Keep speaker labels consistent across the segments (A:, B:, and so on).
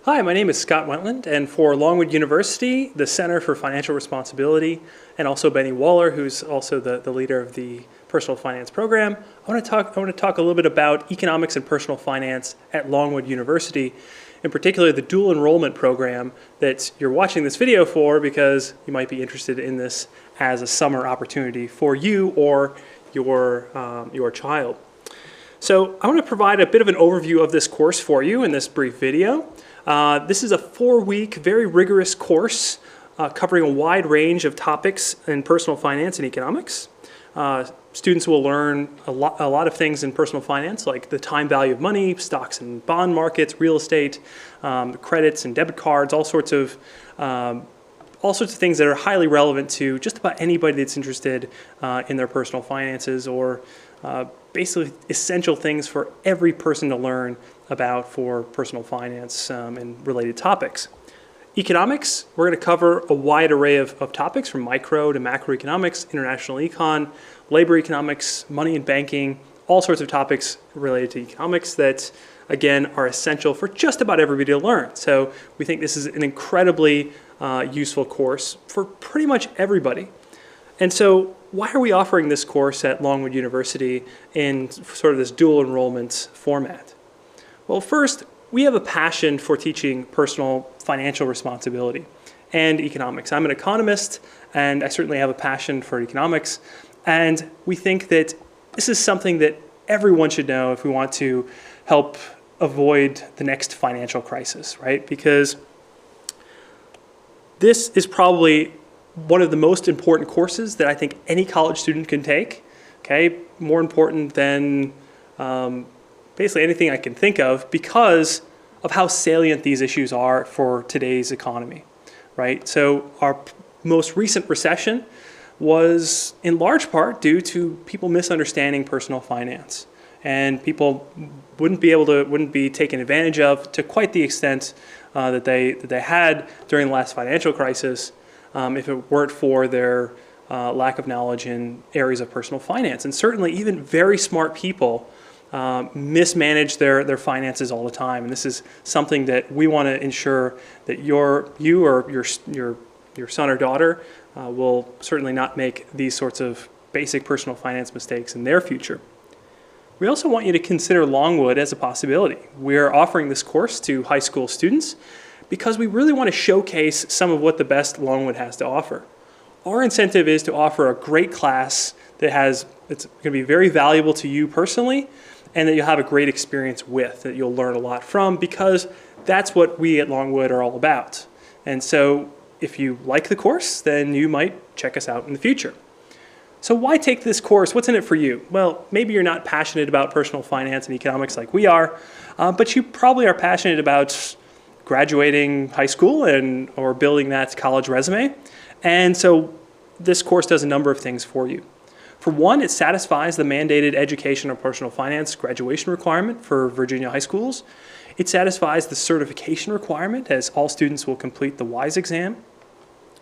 A: Hi, my name is Scott Wentland, and for Longwood University, the Center for Financial Responsibility, and also Benny Waller, who's also the leader of the personal finance program, I want to talk a little bit about economics and personal finance at Longwood University, in particular the dual enrollment program that you're watching this video for because you might be interested in this as a summer opportunity for you or your child. So I want to provide a bit of an overview of this course for you in this brief video. This is a 4-week, very rigorous course covering a wide range of topics in personal finance and economics. Students will learn a lot of things in personal finance, like the time value of money, stocks and bond markets, real estate, credits and debit cards, all sorts of things that are highly relevant to just about anybody that's interested in their personal finances, or basically essential things for every person to learn about for personal finance and related topics. Economics, we're going to cover a wide array of topics from micro to macroeconomics, international econ, labor economics, money and banking, all sorts of topics related to economics that, again, are essential for just about everybody to learn. So we think this is an incredibly useful course for pretty much everybody. And so why are we offering this course at Longwood University in sort of this dual enrollment format? Well, first, we have a passion for teaching personal financial responsibility and economics. I'm an economist, and I certainly have a passion for economics. And we think that this is something that everyone should know if we want to help avoid the next financial crisis, right? Because this is probably one of the most important courses that I think any college student can take, okay? More important than basically anything I can think of, because of how salient these issues are for today's economy, right? So our most recent recession was in large part due to people misunderstanding personal finance, and people wouldn't be taken advantage of to quite the extent that they had during the last financial crisis if it weren't for their lack of knowledge in areas of personal finance. And certainly even very smart people mismanage their finances all the time, and this is something that we want to ensure that you or your son or daughter will certainly not make these sorts of basic personal finance mistakes in their future. We also want you to consider Longwood as a possibility. We're offering this course to high school students because we really want to showcase some of what the best Longwood has to offer. Our incentive is to offer a great class it's going to be very valuable to you personally, and that you'll have a great experience with, that you'll learn a lot from, because that's what we at Longwood are all about. And so if you like the course, then you might check us out in the future. So why take this course? What's in it for you? Well, maybe you're not passionate about personal finance and economics like we are, but you probably are passionate about graduating high school or building that college resume. And so this course does a number of things for you. For one, it satisfies the mandated education or personal finance graduation requirement for Virginia high schools. It satisfies the certification requirement, as all students will complete the WISE exam.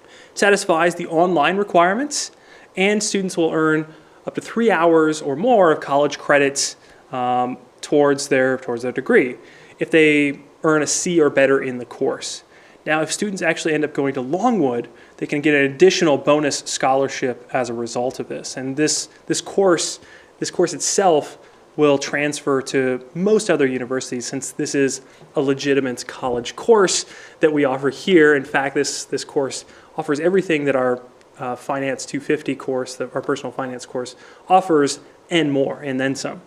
A: It satisfies the online requirements, and students will earn up to 3 hours or more of college credits towards their degree if they earn a C or better in the course. Now, if students actually end up going to Longwood, they can get an additional bonus scholarship as a result of this. And this course itself will transfer to most other universities, since this is a legitimate college course that we offer here. In fact, this course offers everything that our Finance 250 course, our personal finance course, offers, and more, and then some.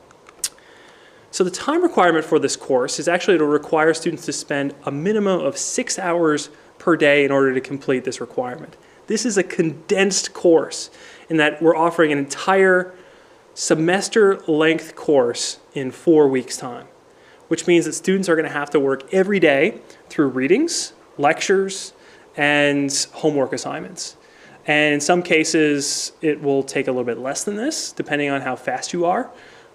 A: So the time requirement for this course is actually to require students to spend a minimum of 6 hours per day in order to complete this requirement. This is a condensed course in that we're offering an entire semester-length course in 4 weeks' time, which means that students are going to have to work every day through readings, lectures, and homework assignments. And in some cases, it will take a little bit less than this, depending on how fast you are.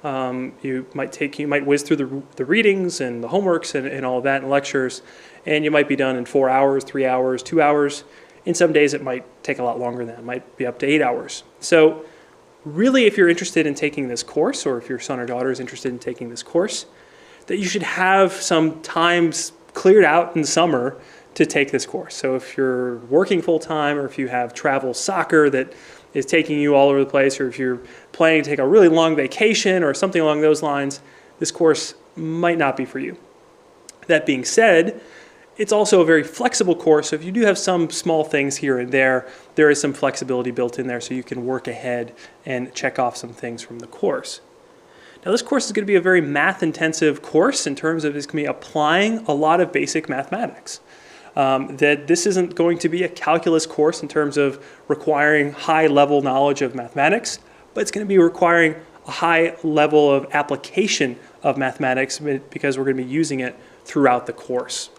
A: You might whiz through the readings and the homeworks and all of that and lectures, and you might be done in 4 hours, 3 hours, 2 hours. In some days, it might take a lot longer than that. It might be up to 8 hours. So really, if you're interested in taking this course, or if your son or daughter is interested in taking this course, that you should have some time cleared out in summer to take this course. So if you're working full-time, or if you have travel soccer that is taking you all over the place, or if you're planning to take a really long vacation or something along those lines, this course might not be for you. That being said, it's also a very flexible course, so if you do have some small things here and there, there is some flexibility built in there so you can work ahead and check off some things from the course. Now this course is going to be a very math-intensive course in terms of it's going to be applying a lot of basic mathematics. That this isn't going to be a calculus course in terms of requiring high-level knowledge of mathematics, but it's going to be requiring a high level of application of mathematics because we're going to be using it throughout the course.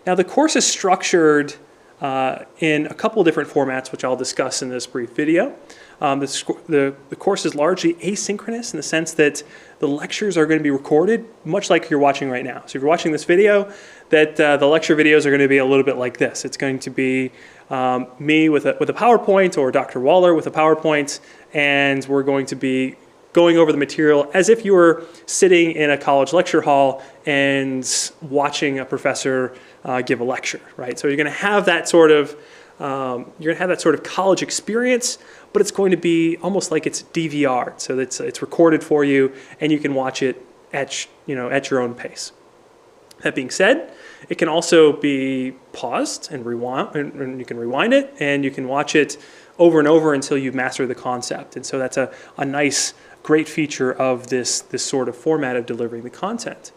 A: Now the course is structured in a couple different formats, which I'll discuss in this brief video. The course is largely asynchronous in the sense that the lectures are going to be recorded much like you're watching right now. So if you're watching this video, that the lecture videos are going to be a little bit like this. It's going to be me with a PowerPoint, or Dr. Waller with a PowerPoint, and we're going to be going over the material as if you were sitting in a college lecture hall and watching a professor give a lecture, right? So you're going to have that sort of college experience, but it's going to be almost like it's DVR'd, so it's recorded for you, and you can watch it at your own pace. That being said, it can also be paused and rewind, and you can rewind it, and you can watch it over and over until you've mastered the concept. And so that's a nice, great feature of this sort of format of delivering the content.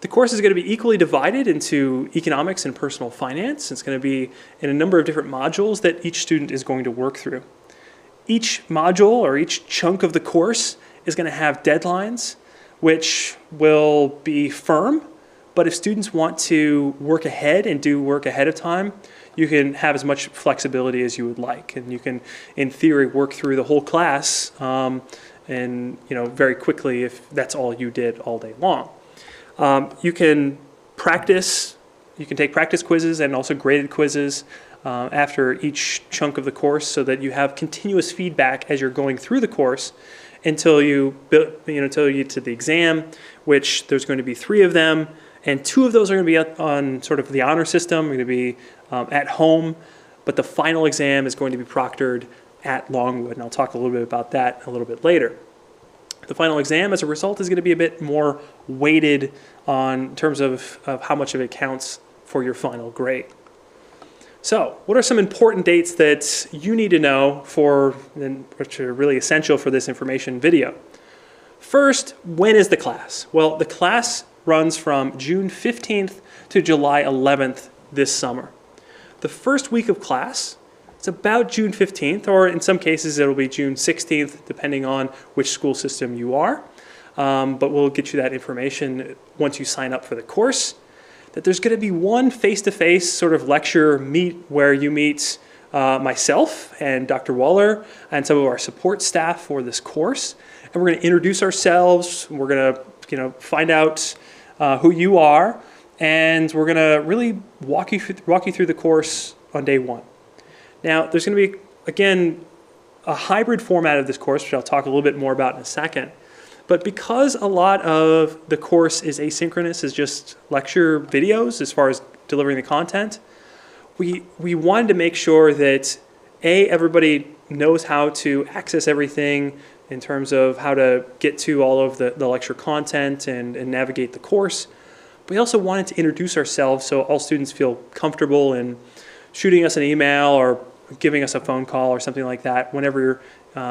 A: The course is going to be equally divided into economics and personal finance. It's going to be in a number of different modules that each student is going to work through. Each module or each chunk of the course is going to have deadlines, which will be firm. But if students want to work ahead and do work ahead of time, you can have as much flexibility as you would like. And you can, in theory, work through the whole class very quickly if that's all you did all day long. You can take practice quizzes and also graded quizzes after each chunk of the course so that you have continuous feedback as you're going through the course until you get to the exam, which there's going to be 3 of them. And 2 of those are going to be on sort of the honor system. They're going to be at home, but the final exam is going to be proctored at Longwood, and I'll talk a little bit about that a little bit later. The final exam, as a result, is going to be a bit more weighted in terms of how much of it counts for your final grade. So, what are some important dates that you need to know which are really essential for this information video? First, when is the class? Well, the class runs from June 15th to July 11th this summer. The first week of class, it's about June 15th, or in some cases it'll be June 16th, depending on which school system you are. But we'll get you that information once you sign up for the course. That there's going to be one face-to-face sort of lecture meet where you meet myself and Dr. Waller and some of our support staff for this course. And we're going to introduce ourselves. We're going to find out who you are, and we're going to really walk you through the course on day 1. Now, there's going to be, again, a hybrid format of this course, which I'll talk a little bit more about in a second. But because a lot of the course is asynchronous, is just lecture videos as far as delivering the content, we wanted to make sure that, everybody knows how to access everything in terms of how to get to all of the lecture content and navigate the course. We also wanted to introduce ourselves so all students feel comfortable in shooting us an email or giving us a phone call or something like that whenever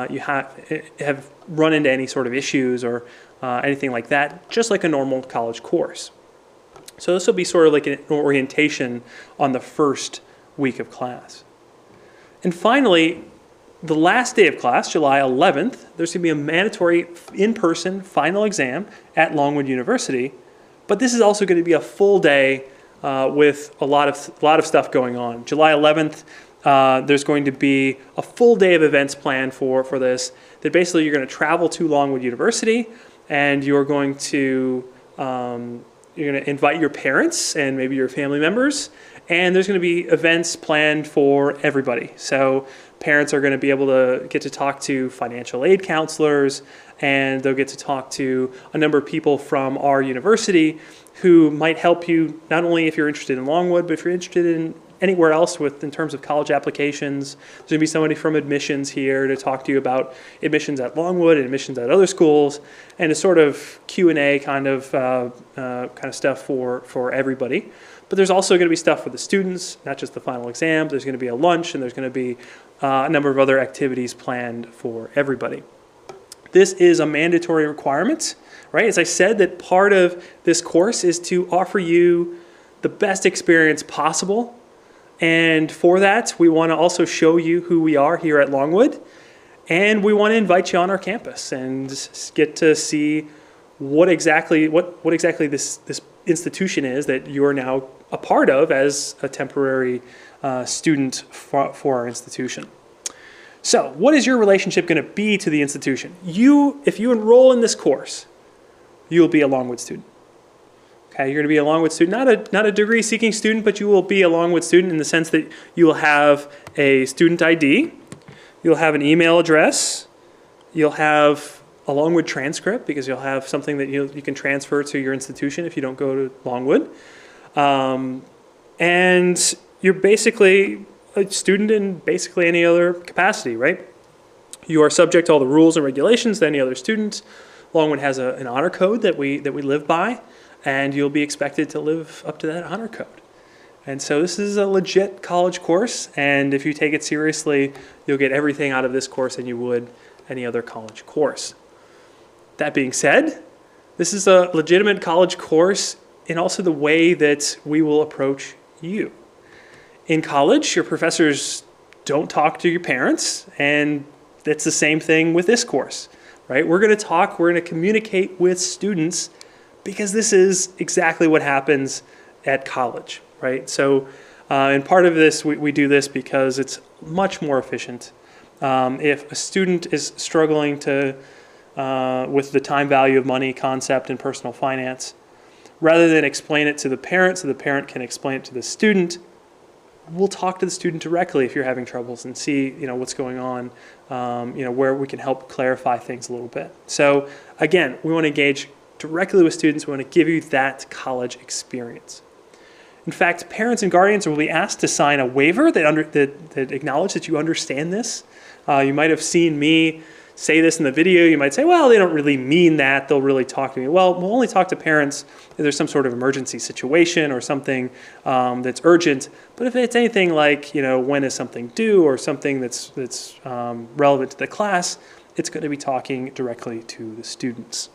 A: you have run into any sort of issues or anything like that, just like a normal college course. So this will be sort of like an orientation on the first week of class. And finally, the last day of class, July 11th, there's going to be a mandatory in-person final exam at Longwood University, but this is also going to be a full day with a lot of stuff going on. July 11th, there's going to be a full day of events planned for this. That basically you're going to travel to Longwood University, and you're going to invite your parents and maybe your family members, and there's going to be events planned for everybody. So parents are going to be able to get to talk to financial aid counselors, and they'll get to talk to a number of people from our university who might help you not only if you're interested in Longwood, but if you're interested in anywhere else in terms of college applications. There's going to be somebody from admissions here to talk to you about admissions at Longwood and admissions at other schools, and a sort of Q&A kind of stuff for everybody. But there's also going to be stuff for the students, not just the final exam. There's going to be a lunch, and there's going to be a number of other activities planned for everybody. This is a mandatory requirement, right? As I said, that part of this course is to offer you the best experience possible. And for that, we want to also show you who we are here at Longwood. And we want to invite you on our campus and get to see what exactly this institution is that you're now a part of as a temporary student for our institution. So what is your relationship going to be to the institution? If you enroll in this course, you'll be a Longwood student. Okay, you're going to be a Longwood student, not a degree-seeking student, but you will be a Longwood student in the sense that you will have a student ID, you'll have an email address, you'll have a Longwood transcript because you'll have something that you can transfer to your institution if you don't go to Longwood. And you're basically a student in basically any other capacity, right? You are subject to all the rules and regulations that any other student. Longwood has an honor code that we live by, and you'll be expected to live up to that honor code. And so this is a legit college course, and if you take it seriously, you'll get everything out of this course than you would any other college course. That being said, this is a legitimate college course in also the way that we will approach you. In college, your professors don't talk to your parents, and it's the same thing with this course, right? We're going to communicate with students because this is exactly what happens at college, right? So, and part of this, we do this because it's much more efficient. If a student is struggling with the time value of money concept in personal finance, rather than explain it to the parent so the parent can explain it to the student, we'll talk to the student directly if you're having troubles and see what's going on, where we can help clarify things a little bit. So again, we want to engage directly with students. We want to give you that college experience. In fact, parents and guardians will be asked to sign a waiver that acknowledges that you understand this. You might have seen me say this in the video. You might say, well, they don't really mean that. They'll really talk to me. Well, we'll only talk to parents if there's some sort of emergency situation or something that's urgent. But if it's anything like, when is something due or something that's relevant to the class, it's going to be talking directly to the students.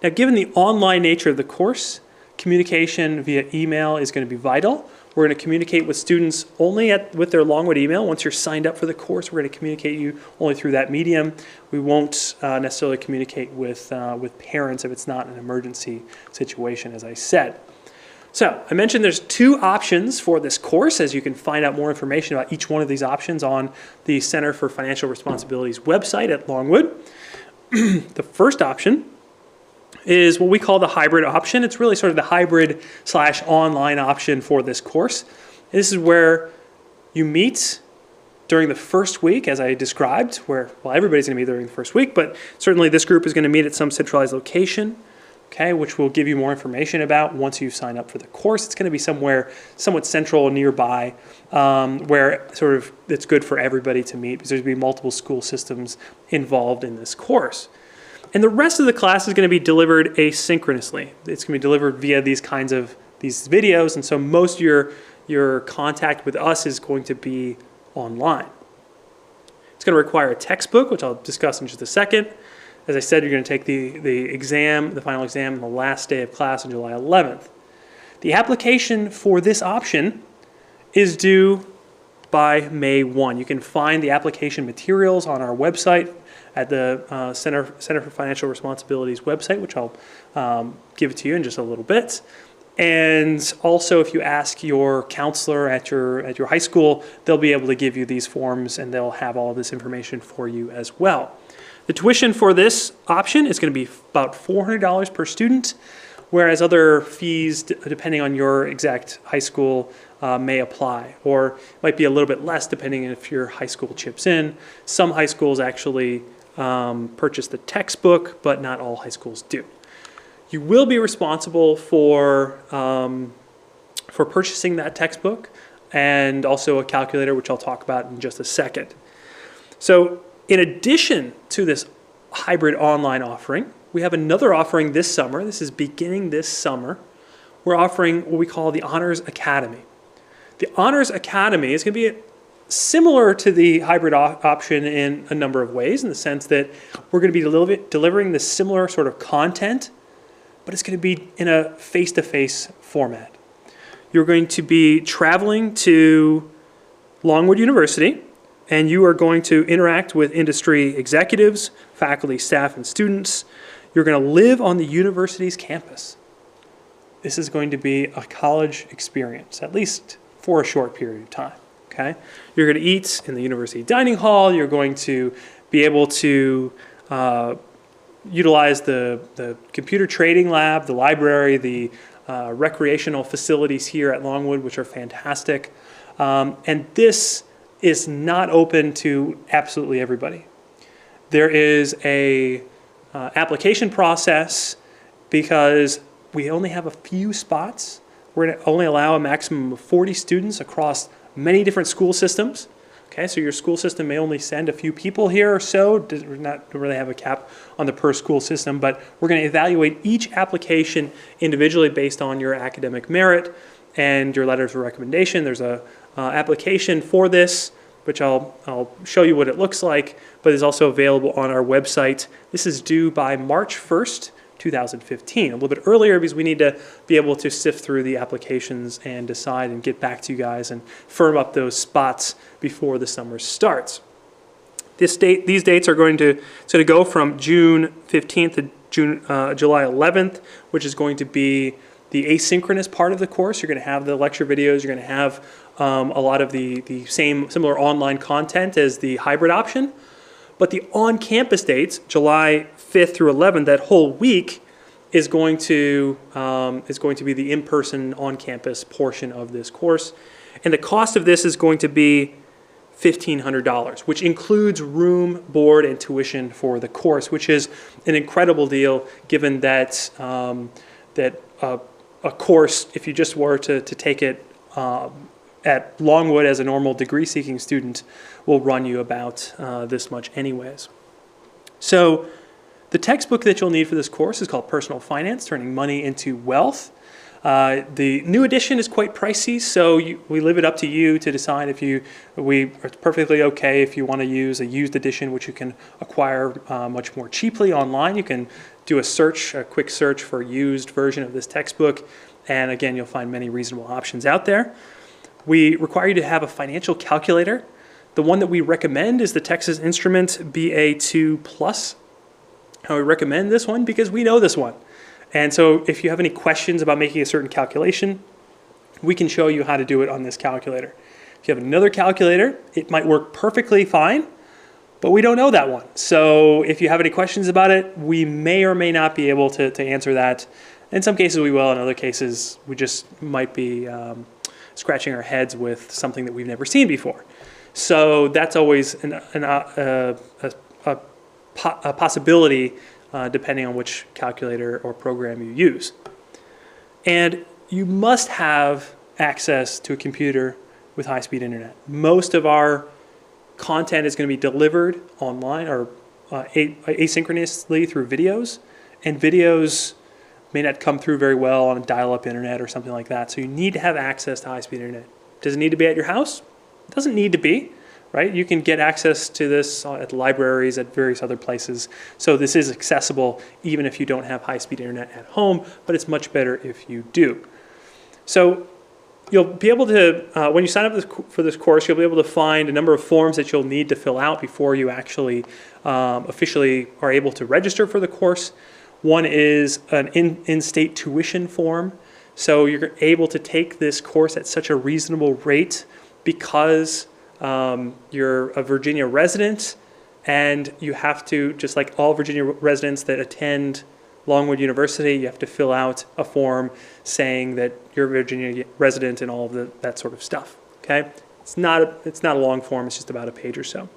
A: Now, given the online nature of the course, communication via email is going to be vital. We're going to communicate with students only with their Longwood email. Once you're signed up for the course, we're going to communicate you only through that medium. We won't necessarily communicate with parents if it's not an emergency situation, as I said. So I mentioned there's 2 options for this course, as you can find out more information about each one of these options on the Center for Financial Responsibility's website at Longwood. The first option is what we call the hybrid option. It's really sort of the hybrid/online option for this course. This is where you meet during the first week, as I described, where, well, everybody's going to meet during the first week, but certainly this group is going to meet at some centralized location, okay, which we'll give you more information about once you sign up for the course. It's going to be somewhere somewhat central nearby, where sort of it's good for everybody to meet because there's going to be multiple school systems involved in this course. And the rest of the class is going to be delivered asynchronously. It's going to be delivered via these videos, and so most of your contact with us is going to be online. It's going to require a textbook, which I'll discuss in just a second. As I said, you're going to take the final exam on the last day of class on July 11th. The application for this option is due by May 1. You can find the application materials on our website at the Center for Financial Responsibility's website, which I'll give to you in just a little bit. And also, if you ask your counselor at your high school, they'll be able to give you these forms, and they'll have all of this information for you as well. The tuition for this option is going to be about $400 per student, whereas other fees, depending on your exact high school, may apply, or might be a little bit less depending on if your high school chips in. Some high schools actually purchase the textbook, but not all high schools do. You will be responsible for purchasing that textbook and also a calculator, which I'll talk about in just a second. So in addition to this hybrid online offering, we have another offering this summer. This is beginning this summer. We're offering what we call the Honors Academy. The Honors Academy is going to be similar to the hybrid option in a number of ways, in the sense that we're going to be delivering the similar sort of content, but it's going to be in a face-to-face format. You're going to be traveling to Longwood University, and you are going to interact with industry executives, faculty, staff, and students. You're going to live on the university's campus. This is going to be a college experience, at least for a short period of time. Okay? You're going to eat in the university dining hall. You're going to be able to utilize the computer trading lab, the library, the recreational facilities here at Longwood, which are fantastic. And this is not open to absolutely everybody. There is a application process because we only have a few spots. We're going to only allow a maximum of 40 students across many different school systems. Okay, so your school system may only send a few people here or so. Does not really have a cap on the per school system, but we're going to evaluate each application individually based on your academic merit and your letters of recommendation. There's a application for this, which I'll show you what it looks like, but is also available on our website. This is due by March 1st, 2015, a little bit earlier because we need to be able to sift through the applications and decide and get back to you guys and firm up those spots before the summer starts. These dates are going to go from June 15th to July 11th, which is going to be the asynchronous part of the course. You're going to have the lecture videos. You're going to have a lot of the similar online content as the hybrid option. But the on-campus dates, July 5th through 11th, that whole week is going to be the in-person on-campus portion of this course. And the cost of this is going to be $1,500, which includes room, board, and tuition for the course, which is an incredible deal given that a course, if you just were to take it at Longwood as a normal degree-seeking student, will run you about this much anyways. So the textbook that you'll need for this course is called Personal Finance, Turning Money into Wealth. The new edition is quite pricey, so we leave it up to you to decide if it's perfectly okay if you want to use a used edition, which you can acquire much more cheaply online. You can do a quick search for a used version of this textbook, and again, you'll find many reasonable options out there. We require you to have a financial calculator. The one that we recommend is the Texas Instruments BA2 Plus. I would recommend this one because we know this one. And so if you have any questions about making a certain calculation, we can show you how to do it on this calculator. If you have another calculator, it might work perfectly fine, but we don't know that one. So if you have any questions about it, we may or may not be able to answer that. In some cases we will, in other cases we just might be scratching our heads with something that we've never seen before. So that's always a possibility depending on which calculator or program you use. And you must have access to a computer with high-speed internet. Most of our content is going to be delivered online or asynchronously through videos, and videos may not come through very well on a dial-up internet or something like that. So you need to have access to high-speed internet. Does it need to be at your house? It doesn't need to be, right? You can get access to this at libraries, at various other places. So this is accessible even if you don't have high-speed internet at home, but it's much better if you do. So you'll be able to, when you sign up for this course, you'll be able to find a number of forms that you'll need to fill out before you actually officially are able to register for the course. One is an in-state tuition form. So you're able to take this course at such a reasonable rate because you're a Virginia resident, and you have to, just like all Virginia residents that attend Longwood University, you have to fill out a form saying that you're a Virginia resident and all of that sort of stuff. Okay, it's not a long form. It's just about a page or so.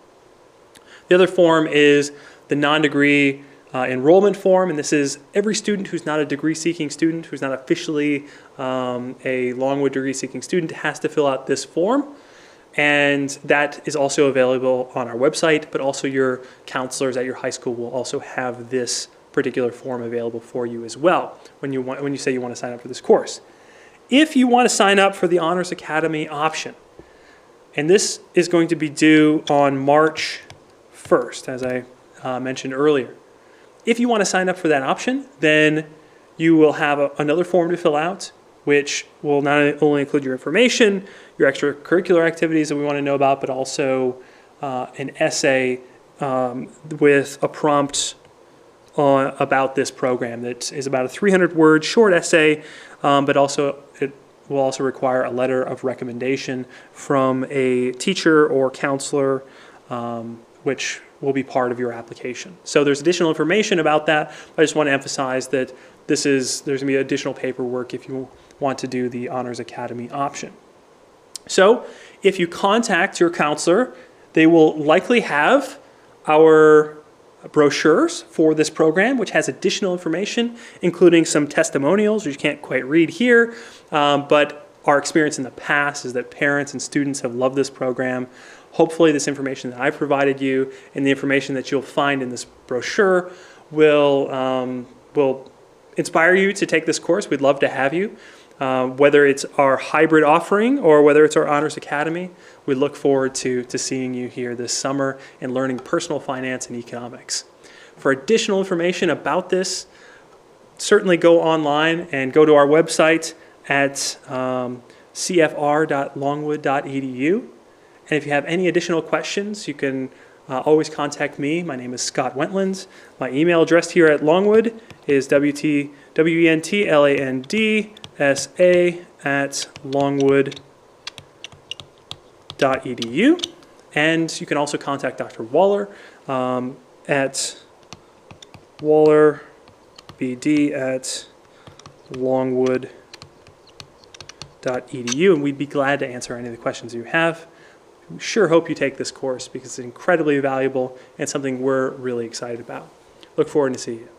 A: The other form is the non-degree enrollment form, and this is every student who's not a degree-seeking student, who's not officially a Longwood degree-seeking student, has to fill out this form. And that is also available on our website, but also your counselors at your high school will also have this particular form available for you as well when you say you want to sign up for this course. If you want to sign up for the Honors Academy option, and this is going to be due on March 1st, as I mentioned earlier. If you want to sign up for that option, then you will have another form to fill out, which will not only include your information, your extracurricular activities that we want to know about, but also an essay with a prompt about this program that is about a 300-word short essay, but also it will also require a letter of recommendation from a teacher or counselor, which will be part of your application. So there's additional information about that. I just want to emphasize that there's going to be additional paperwork if you want to do the Honors Academy option. So if you contact your counselor, they will likely have our brochures for this program, which has additional information, including some testimonials, which you can't quite read here, but our experience in the past is that parents and students have loved this program. Hopefully this information that I've provided you and the information that you'll find in this brochure will inspire you to take this course. We'd love to have you. Whether it's our hybrid offering or whether it's our Honors Academy, we look forward to seeing you here this summer and learning personal finance and economics. For additional information about this, certainly go online and go to our website at cfr.longwood.edu. And if you have any additional questions, you can always contact me. My name is Scott Wentland. My email address here at Longwood is wentlandsa@longwood.edu. And you can also contact Dr. Waller at wallerbd@longwood.edu, and we'd be glad to answer any of the questions you have. We sure hope you take this course because it's incredibly valuable and something we're really excited about. Look forward to seeing you.